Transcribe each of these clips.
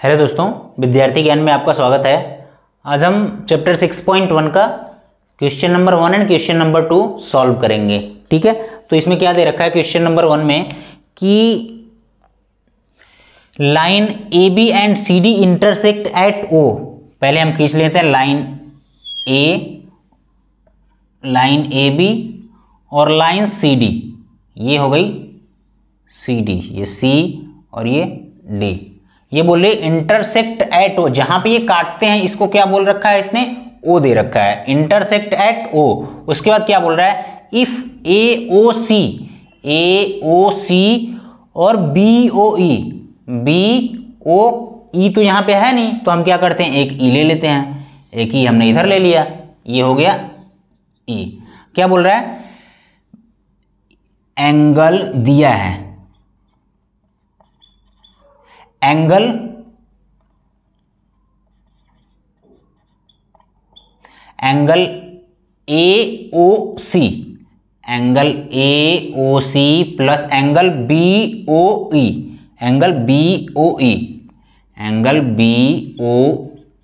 Hello दोस्तों, विद्यार्थी ज्ञान में आपका स्वागत है। आज हम चैप्टर 6.1 का question number 1 and question number 2 solve करेंगे। ठीक है, तो इसमें क्या दे रखा है क्वेश्चन नंबर 1 में कि line A B and C D intersect at O. पहले हम खींच लेते हैं लाइन ए बी और लाइन सी डी। ये हो गई सी डी, ये सी और ये डी। ये बोल रहे इंटरसेक्ट एट ओ, जहां पे ये काटते हैं इसको क्या बोल रखा है इसने, ओ दे रखा है, इंटरसेक्ट एट ओ। उसके बाद क्या बोल रहा है, इफ ए ओ सी और बी ओ ई तो यहां पे है नहीं, तो हम क्या करते हैं एक ई ले लेते हैं, एक ई हमने इधर ले लिया, ये हो गया ई। क्या बोल रहा है, एंगल दिया है, angle A O C plus angle B O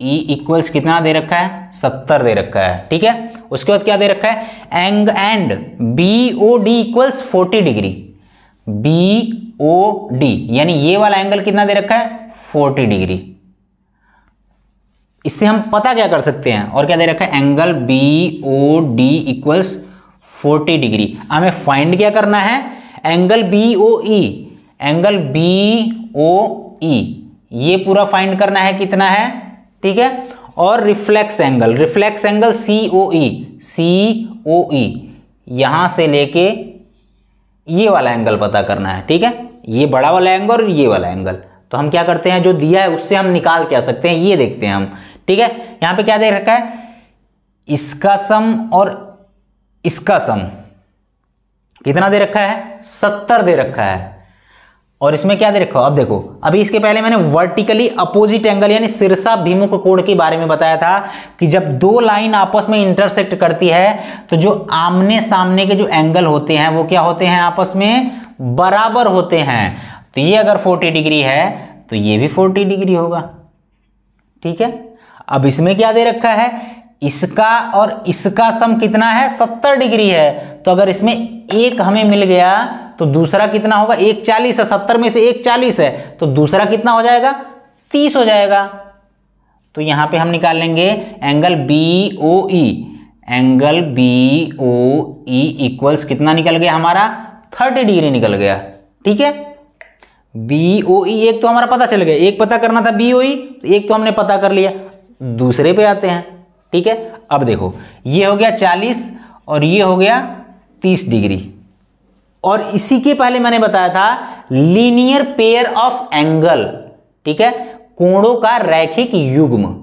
E equals कितना दे रखा है, 70 दे रखा है। ठीक है, उसके बाद क्या दे रखा है, and B O D equals 40 degree. B O D यानी ये वाला एंगल कितना दे रखा है, 40 डिग्री। इससे हम पता क्या कर सकते हैं, और क्या दे रखा है, angle B O D equals 40 degree. हमें फाइंड क्या करना है, एंगल बी ओ ई ये पूरा फाइंड करना है, कितना है। ठीक है, और रिफ्लेक्स एंगल सी ओ ई यहां से लेके ये वाला एंगल पता करना है। ठीक है, ये बड़ा वाला एंगल और ये वाला एंगल, तो हम क्या करते हैं, जो दिया है उससे हम निकाल क्या सकते हैं, ये देखते हैं हम। ठीक है, यहां पे क्या दे रखा है, इसका सम और इसका सम कितना दे रखा है, 70 दे रखा है। और इसमें क्या दे रखा है, अब देखो, अभी इसके पहले मैंने वर्टिकली अपोजिट एंगल यानी शीर्षाभिमुख कोण के बारे में बताया था कि जब दो लाइन आपस में इंटरसेक्ट करती है तो जो आमने सामने के जो एंगल होते हैं वो क्या होते हैं, आपस में बराबर होते हैं। तो ये अगर 40 डिग्री है तो ये भी 40 डिग्री होगा। ठीक है, अब इसमें क्या दे रखा है, इसका और इसका सम कितना है, 70 डिग्री है। तो अगर इसमें एक हमें मिल गया तो दूसरा कितना होगा, 1 40 है, 70 में से 1 40 है, तो दूसरा कितना हो जाएगा, 30 हो जाएगा। तो यहां पे हम निकाल लेंगे angle B O E equals कितना निकल गया हमारा, 30 डिग्री निकल गया। ठीक है, बी ओ ई एक तो हमारा पता चल गया, एक पता करना था बी ओ ई, एक तो हमने पता कर लिया। दूसरे पे आते हैं। ठीक है, अब देखो ये हो गया 40 और ये हो गया 30 डिग्री। और इसी के पहले मैंने बताया था लीनियर पेयर ऑफ एंगल। ठीक है, कोणों का रैखिक युग्म।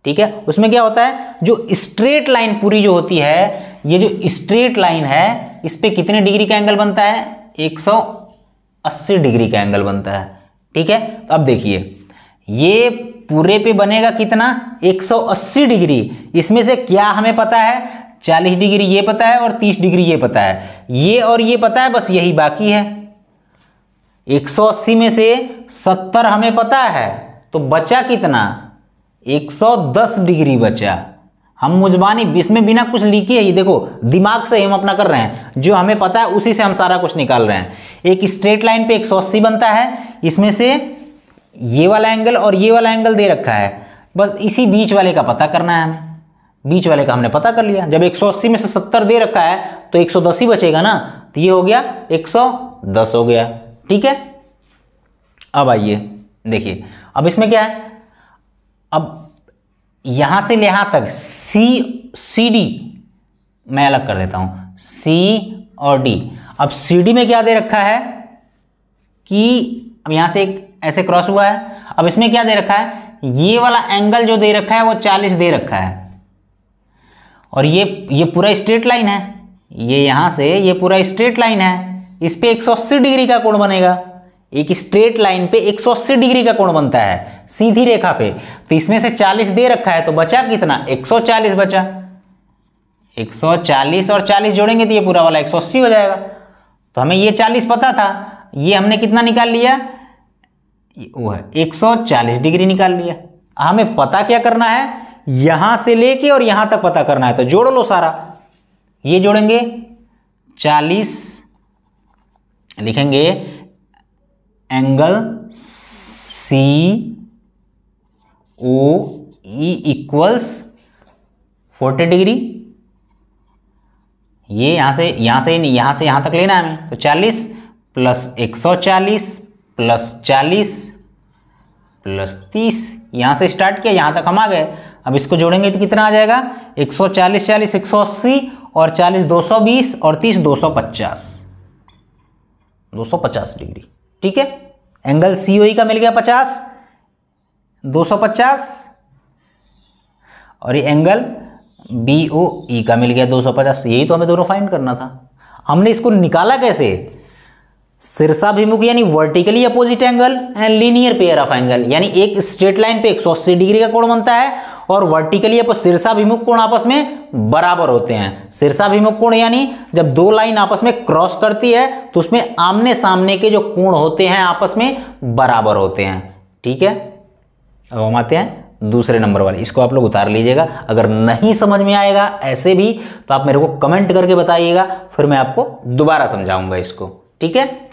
ठीक है, उसमें क्या होता है, जो स्ट्रेट लाइन पूरी जो होती है, ये जो स्ट्रेट लाइन है इस पे कितने डिग्री का एंगल बनता है, 180 डिग्री का एंगल बनता है। ठीक है, तो अब देखिए ये पूरे पे बनेगा कितना, 180 डिग्री। इसमें से क्या हमें पता है, 40 डिग्री ये पता है और 30 डिग्री ये पता है, ये और ये पता है, बस यही बाकी है। 180 में से 70 हमें पता है, तो बचा कितना, 110 डिग्री बचा। हम मुजबानी इसमें बिना कुछ लिखे ही, देखो दिमाग से हम अपना कर रहे हैं, जो हमें पता है उसी से हम सारा कुछ निकाल रहे हैं। एक स्ट्रेट लाइन पे 180 बनता है, इसमें से ये वाला एंगल और ये वाला एंगल दे रखा है, बस इसी बीच वाले का पता करना है हमें। बीच वाले का हमने पता कर लिया, जब 180 में से 70 दे रखा है तो 110 ही बचेगा ना, तो ये हो गया 110 हो गया। ठीक है, अब आइए देखिए, अब इसमें क्या है, अब यहां से यहां तक सी डी मैं अलग कर देता हूं, सी और डी। अब सी डी में क्या दे रखा है कि अब यहां से एक ऐसे क्रॉस हुआ है, अब इसमें क्या दे रखा है, ये वाला एंगल जो दे रखा है वो 40 दे रखा है, और ये पूरा स्ट्रेट लाइन है, ये यहां से ये पूरा स्ट्रेट लाइन है, इस पे 180 डिग्री का कोण बनेगा। एक स्ट्रेट लाइन पे 180 डिग्री का कोण बनता है सीधी रेखा पे, तो इसमें से 40 दे रखा है, तो बचा कितना, 140 बचा। 140 और 40 जोड़ेंगे तो ये पूरा वाला 180 हो जाएगा। तो हमें ये 40 पता था, ये हमने कितना निकाल लिया, वो है 140 डिग्री निकाल लिया। हमें पता क्या करना है, यहां से लेके और यहां तक पता करना है, तो जोड़ लो सारा। ये जोड़ेंगे 40, लिखेंगे एंगल सी ओ ई इक्वल्स 40 डिग्री। ये यहां से यहां तक लेना है हमें, तो 40 प्लस 140 प्लस 40 प्लस 30, यहां से स्टार्ट किया, यहां तक हम आ गए। अब इसको जोड़ेंगे तो कितना आ जाएगा, 140 40 180 और 40 220 और 30 250 डिग्री। ठीक है, एंगल सीओई का मिल गया 50 250 और ये एंगल बीओई का मिल गया 250। यही तो हमें दोनों फाइंड करना था। हमने इसको निकाला कैसे, शीर्षाभिमुख यानी vertically opposite angle and linear pair of angle, यानी एक स्ट्रेट लाइन पे 180 डिग्री का कोण बनता है और वर्टिकली शीर्षाभिमुख कोण आपस में बराबर होते हैं। शीर्षाभिमुख कोण यानी जब दो लाइन आपस में क्रॉस करती है तो उसमें आमने सामने के जो कोण होते हैं आपस में बराबर होते हैं। ठीक है, अब हम आते हैं दूसरे नंबर वाले, इसको आप लोग उतार लीजिएगा। अगर नहीं समझ में आएगा ऐसे भी तो आप मेरे को कमेंट करके बताइएगा, फिर मैं आपको दोबारा समझाऊंगा इसको। ठीक है,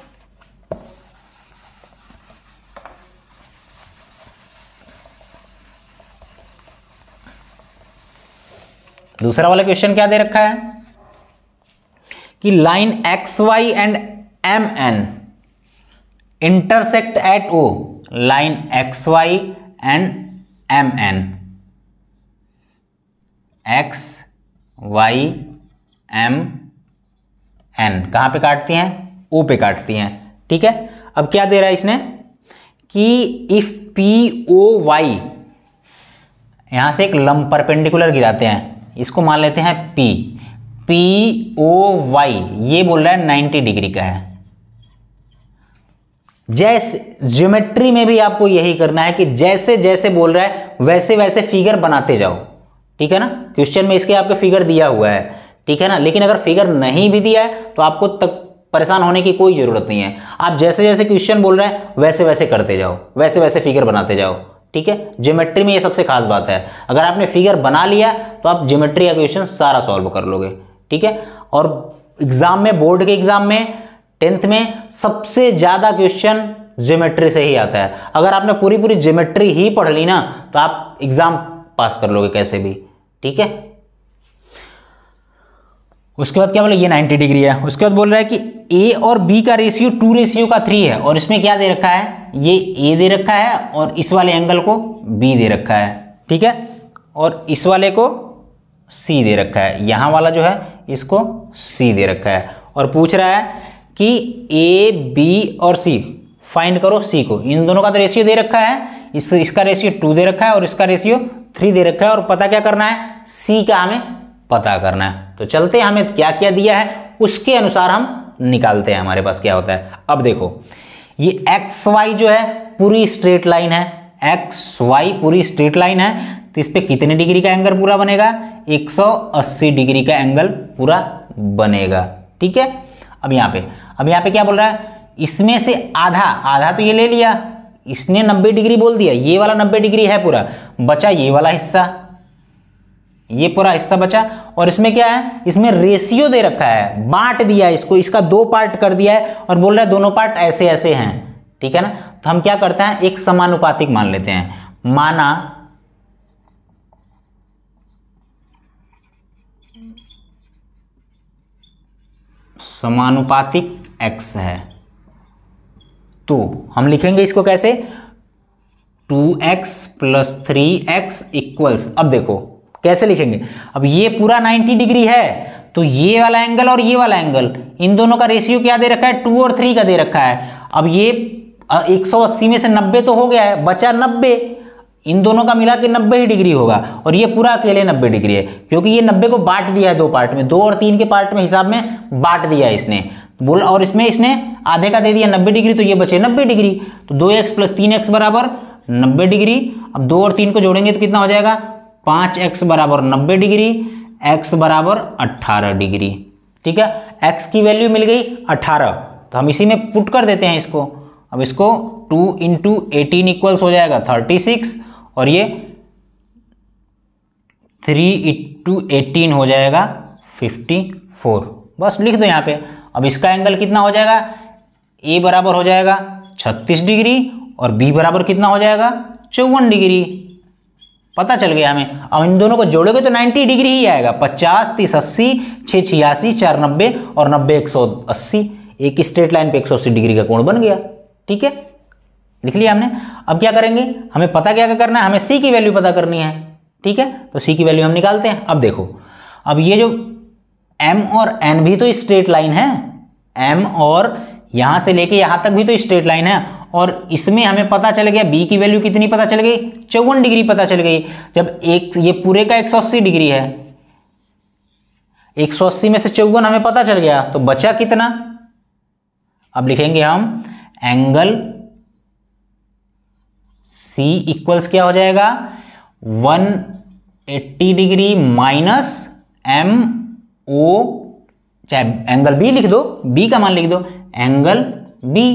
दूसरा वाला क्वेश्चन क्या दे रखा है कि line X Y and M N intersect at O. Line X Y and M N, X Y M N कहां पे काटती हैं, ओ पे काटती हैं। ठीक है, अब क्या दे रहा है इसने कि इफ पी ओ वाई, यहां से एक लंब परपेंडिकुलर गिराते हैं, इसको मान लेते हैं P, पी ओ वाई ये बोल रहा है 90 डिग्री का है। जैसे ज्योमेट्री में भी आपको यही करना है कि जैसे जैसे बोल रहा है वैसे वैसे फिगर बनाते जाओ। ठीक है ना, क्वेश्चन में इसके आपके फिगर दिया हुआ है। ठीक है ना, लेकिन अगर फिगर नहीं भी दिया है तो आपको तक परेशान होने की कोई जरूरत नहीं है। आप जैसे जैसे क्वेश्चन बोल रहे हैं वैसे वैसे करते जाओ, वैसे वैसे फिगर बनाते जाओ। ठीक है, ज्योमेट्री में ये सबसे खास बात है, अगर आपने फिगर बना लिया तो आप ज्योमेट्री का क्वेश्चन सारा सॉल्व कर लोगे। ठीक है, और एग्जाम में, बोर्ड के एग्जाम में 10th में सबसे ज्यादा क्वेश्चन ज्योमेट्री से ही आता है। अगर आपने पूरी पूरी ज्योमेट्री ही पढ़ ली ना तो आप एग्जाम पास कर लोगे कैसे भी। ठीक है, उसके बाद क्या बोले, ये 90 डिग्री है। उसके बाद बोल रहा है कि ए और बी का रेशियो 2:3 है और इसमें क्या दे रखा है, ये ए दे रखा है और इस वाले एंगल को बी दे रखा है। ठीक है, और इस वाले को सी दे रखा है, यहां वाला जो है इसको सी दे रखा है और पूछ रहा है कि ए बी और सी फाइंड करो सी को। इन दोनों का तो रेशियो दे रखा है, इसका रेशियो 2 दे रखा है और इसका रेशियो 3 दे रखा है और पता क्या करना है, सी का हमें पता करना है। तो चलते हैं, हमें क्या क्या दिया है उसके अनुसार हम निकालते हैं हमारे पास क्या होता है। अब देखो ये एक्स वाई जो है पूरी स्ट्रेट लाइन है, एक्स वाई पूरी स्ट्रेट लाइन है, तो इस पे कितने डिग्री का एंगल पूरा बनेगा, 180 डिग्री का एंगल पूरा बनेगा। ठीक है, अब यहाँ पे क्या बोल रहा है, इसमें से आधा तो ये ले लिया, इसने 90 डिग्री बोल दिया, ये वाला 90 डिग्री है पूरा, बचा ये वाला हिस्सा, ये पूरा हिस्सा बचा। और इसमें क्या है, इसमें रेशियो दे रखा है, बांट दिया है इसको, इसका 2 पार्ट कर दिया है और बोल रहा है दोनों पार्ट ऐसे ऐसे हैं। ठीक है ना, तो हम क्या करते हैं, एक समानुपातिक मान लेते हैं। माना समानुपातिक x है तो हम लिखेंगे इसको कैसे, 2x + 3x इक्वल्स। अब देखो कैसे लिखेंगे, अब ये पूरा 90 डिग्री है तो ये वाला एंगल और ये वाला एंगल, इन दोनों का रेशियो क्या दे रखा है, 2 और 3 का दे रखा है। अब ये 180 में से 90 तो हो गया है, बचा 90, इन दोनों का मिला के 90 ही डिग्री होगा और ये पूरा अकेले 90 डिग्री है, क्योंकि ये 90 को बांट दिया है 2 पार्ट में, 2 और 3 के पार्ट में हिसाब में बांट दिया है इसने बोल, और इसमें इसने आधे का दे दिया 90 डिग्री, तो ये बचे 90 डिग्री। तो 2x + 3x = 90 डिग्री। अब 2 और 3 को जोड़ेंगे तो कितना हो जाएगा, 5x = 90 डिग्री, x = 18 डिग्री। ठीक है, x की वैल्यू मिल गई 18, तो हम इसी में पुट कर देते हैं इसको, अब इसको 2 × 18 इक्वल्स हो जाएगा 36 और ये 3 × 18 हो जाएगा 54। बस लिख दो यहाँ पे। अब इसका एंगल कितना हो जाएगा, ए बराबर हो जाएगा 36 डिग्री और बी बराबर कितना हो जाएगा 54 डिग्री। पता चल गया हमें। अब इन दोनों को जोड़ोगे तो 90 डिग्री ही आएगा। 50, 30, 80, 6, 86, 4, 90 और 90, 180। एक स्ट्रेट लाइन पे 180 डिग्री का कोण बन गया। ठीक है, लिख लिया हमने। अब क्या करेंगे, हमें पता क्या करना है, हमें सी की वैल्यू पता करनी है। ठीक है, तो सी की वैल्यू हम निकालते हैं। अब देखो, अब ये जो एम और एन भी तो स्ट्रेट लाइन है, एम और यहां से लेके यहां तक भी तो स्ट्रेट लाइन है, और इसमें हमें पता चल गया बी की वैल्यू कितनी पता चल गई, 54 डिग्री पता चल गई। जब एक ये पूरे का 180 डिग्री है, 180 में से 54 हमें पता चल गया, तो बचा कितना। अब लिखेंगे हम एंगल सी इक्वल्स क्या हो जाएगा 180 डिग्री माइनस एम ओ, चाहे एंगल बी लिख दो, बी का मान लिख दो, एंगल बी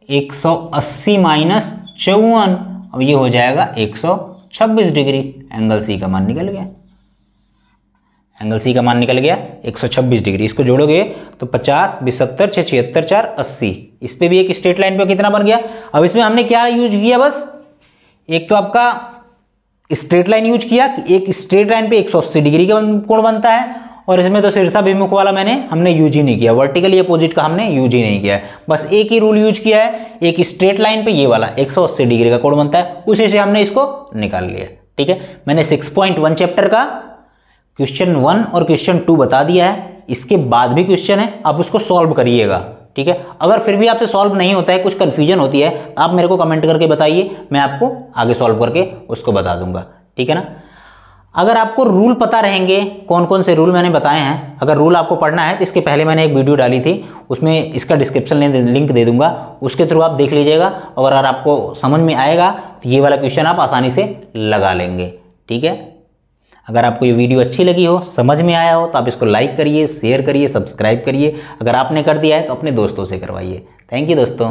180 माइनस 54, अब ये हो जाएगा 126 डिग्री। एंगल सी का मान निकल गया, एंगल सी का मान निकल गया 126 डिग्री। इसको जोड़ोगे तो 50, 72, 6, 76, 4, 80। इस पे भी एक स्ट्रेट लाइन पे कितना बन गया। अब इसमें हमने क्या यूज किया, बस एक तो आपका स्ट्रेट लाइन यूज किया कि एक स्ट्रेट लाइन पे 180 डिग्री का कोण बनता है, और इसमें तो शीर्षाभिमुख वाला हमने यूज ही नहीं किया, वर्टिकली अपोजिट का हमने यूज ही नहीं किया है। बस एक ही रूल यूज किया है, एक स्ट्रेट लाइन पे ये वाला 180 डिग्री का कोण बनता है, उसी से हमने इसको निकाल लिया। ठीक है, मैंने 6.1 चैप्टर का क्वेश्चन 1 और क्वेश्चन 2 बता दिया है। इसके बाद भी क्वेश्चन है, आप उसको सॉल्व करिएगा। ठीक है, अगर फिर भी आपसे सॉल्व नहीं होता है, कुछ कंफ्यूजन होती है, तो आप मेरे को कमेंट करके बताइए, मैं आपको आगे सॉल्व करके उसको बता दूंगा। ठीक है ना। अगर आपको रूल पता रहेंगे, कौन कौन से रूल मैंने बताए हैं, अगर रूल आपको पढ़ना है तो इसके पहले मैंने एक वीडियो डाली थी, उसमें इसका डिस्क्रिप्शन लिंक दे दूंगा, उसके थ्रू आप देख लीजिएगा। और अगर आपको समझ में आएगा तो ये वाला क्वेश्चन आप आसानी से लगा लेंगे। ठीक है, अगर आपको ये वीडियो अच्छी लगी हो, समझ में आया हो, तो आप इसको लाइक करिए, शेयर करिए, सब्सक्राइब करिए। अगर आपने कर दिया है तो अपने दोस्तों से करवाइए। थैंक यू दोस्तों।